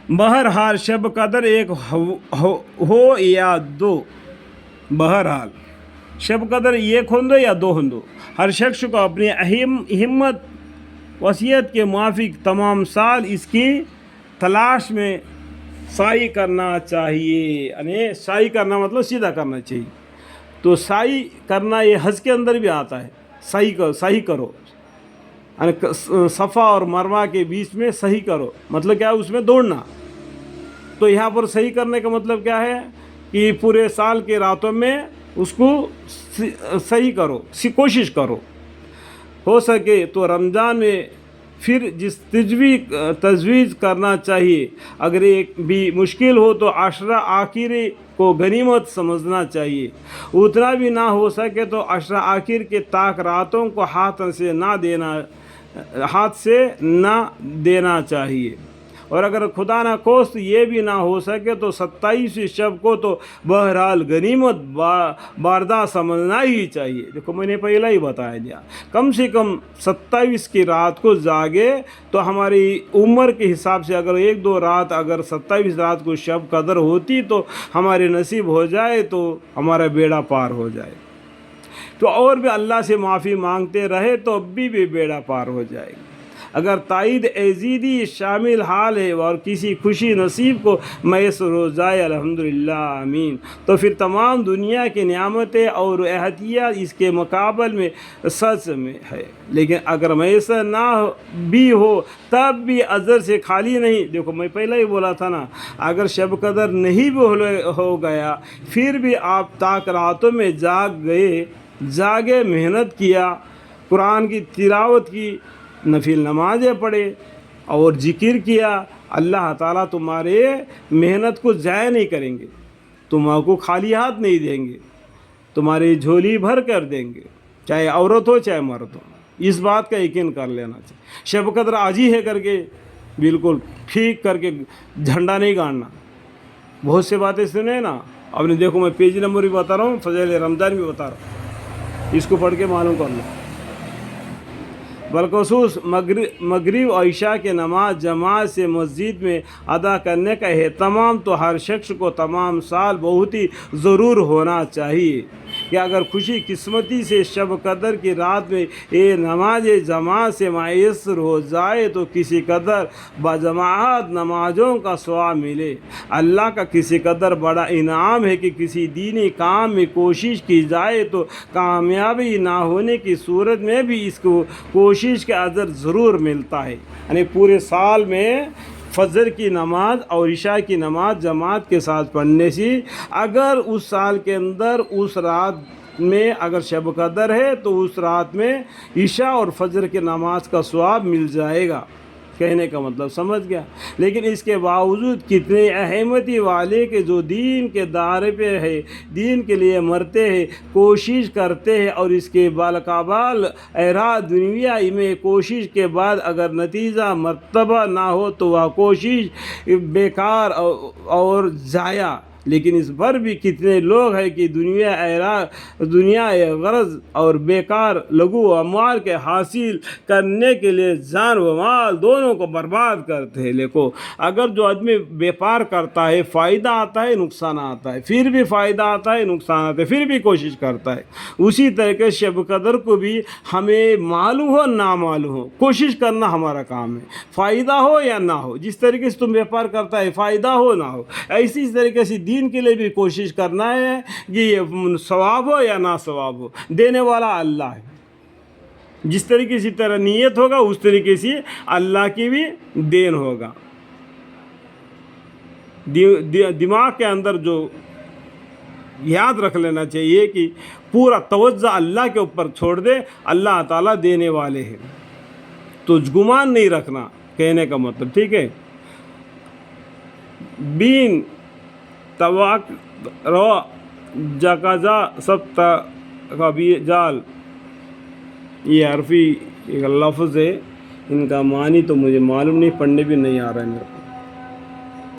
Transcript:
बहरहाल शब कदर एक हो या दो, बहरहाल शब कदर एक होंदो या दो होंदो, हर शख्स को अपनी हिम्मत वसीयत के मुआफिक तमाम साल इसकी तलाश में साई करना चाहिए। यानी साई करना मतलब सीधा करना चाहिए। तो साई करना ये हज के अंदर भी आता है, सही करो, यानी सफ़ा और मरवा के बीच में सही करो, मतलब क्या है, उसमें दौड़ना। तो यहाँ पर सही करने का मतलब क्या है कि पूरे साल के रातों में उसको सही करो, कोशिश करो। हो सके तो रमज़ान में फिर तजवीज़ करना चाहिए। अगर एक भी मुश्किल हो तो अशरा आखिर को गनीमत समझना चाहिए। उतना भी ना हो सके तो अशरा आखिर के ताक रातों को हाथ से ना देना चाहिए। और अगर खुदा ना कोस्त ये भी ना हो सके तो 27वीं शब को तो बहरहाल गनीमत बारदा समझना ही चाहिए। देखो मैंने पहले ही बताया दिया, कम से कम 27 की रात को जागे तो हमारी उम्र के हिसाब से अगर 1-2 रात, अगर 27 रात को शब कदर होती तो हमारे नसीब हो जाए तो हमारा बेड़ा पार हो जाए। तो और भी अल्लाह से माफ़ी मांगते रहे तो अब भी बेड़ा पार हो जाएगा। अगर ताईद एजीदी शामिल हाल है और किसी खुशी नसीब को मैसर हो जाए, अल्हम्दुलिल्लाह आमीन, तो फिर तमाम दुनिया की नियामतें और एहतियात इसके मुकाबल में सच में है। लेकिन अगर मैसर ना भी हो तब भी अजर से खाली नहीं। देखो मैं पहले ही बोला था ना, अगर शब कदर नहीं भी हो गया फिर भी आप ताक रातों में जागे मेहनत किया, कुरान की तिलावत की, नफिल नमाज़ें पढ़े और ज़िक्र किया, अल्लाह ताला तुम्हारे मेहनत को ज़ाया नहीं करेंगे, तुम्हारे खाली हाथ नहीं देंगे, तुम्हारी झोली भर कर देंगे, चाहे औरत हो चाहे मर्द हो। इस बात का यकीन कर लेना चाहिए। शब कदर आज ही है करके बिल्कुल ठीक करके झंडा नहीं गाड़ना। बहुत से बातें सुने ना आपने, देखो मैं पेज नंबर भी बता रहा हूँ, फजल रमज़ान भी बता रहा हूँ, इसको पढ़ के मालूम कर लो। बलखसूस मगरिब और इशा के नमाज जमात से मस्जिद में अदा करने का एहतमाम तो हर शख्स को तमाम साल बहुत ही ज़रूर होना चाहिए कि अगर खुशी किस्मती से शब कदर की रात में ये नमाज जमात से मैसर हो जाए तो किसी कदर बजमात नमाजों का सवाब मिले। अल्लाह का किसी कदर बड़ा इनाम है कि किसी दीनी काम में कोशिश की जाए तो कामयाबी ना होने की सूरत में भी इसको कोशिश का अजर ज़रूर मिलता है। यानी पूरे साल में फजर की नमाज और इशा की नमाज जमात के साथ पढ़ने से अगर उस साल के अंदर उस रात में अगर शब कदर है तो उस रात में इशा और फजर की नमाज का सवाब मिल जाएगा। कहने का मतलब समझ गया। लेकिन इसके बावजूद कितने अहमती वाले के जो दीन के दायरे पे है, दीन के लिए मरते हैं, कोशिश करते हैं और इसके बालकाबाल एरा दुनिया में कोशिश के बाद अगर नतीजा मर्तबा ना हो तो वह कोशिश बेकार और ज़ाया। लेकिन इस पर भी कितने लोग हैं कि दुनिया गरज और बेकार लघु अमवाल के हासिल करने के लिए जान व माल दोनों को बर्बाद करते हैं। देखो अगर जो आदमी व्यापार करता है, फ़ायदा आता है नुकसान आता है, फिर भी फ़ायदा आता है नुकसान आता है, फिर भी कोशिश करता है, उसी तरीके शब कदर को भी हमें मालूम हो ना मालूम हो कोशिश करना हमारा काम है। फ़ायदा हो या ना हो, जिस तरीके से तुम व्यापार करता है फ़ायदा हो ना हो, ऐसी तरीके से दीन के लिए भी कोशिश करना है कि ये सवाब हो या ना सवाब हो, देने वाला अल्लाह है। जिस तरीके से तेरा नीयत होगा उस तरीके से अल्लाह की भी देन होगा। दिमाग के अंदर जो याद रख लेना चाहिए कि पूरा तवज्जो अल्लाह के ऊपर छोड़ दे, अल्लाह ताला देने वाले हैं, तो गुमान नहीं रखना, कहने का मतलब ठीक है। बीन तवाक रो जकाजा सब तकबी जाल, ये हरफी एक लफ्ज़ है, इनका मानी तो मुझे मालूम नहीं, पढ़ने भी नहीं आ रहा है मेरे को।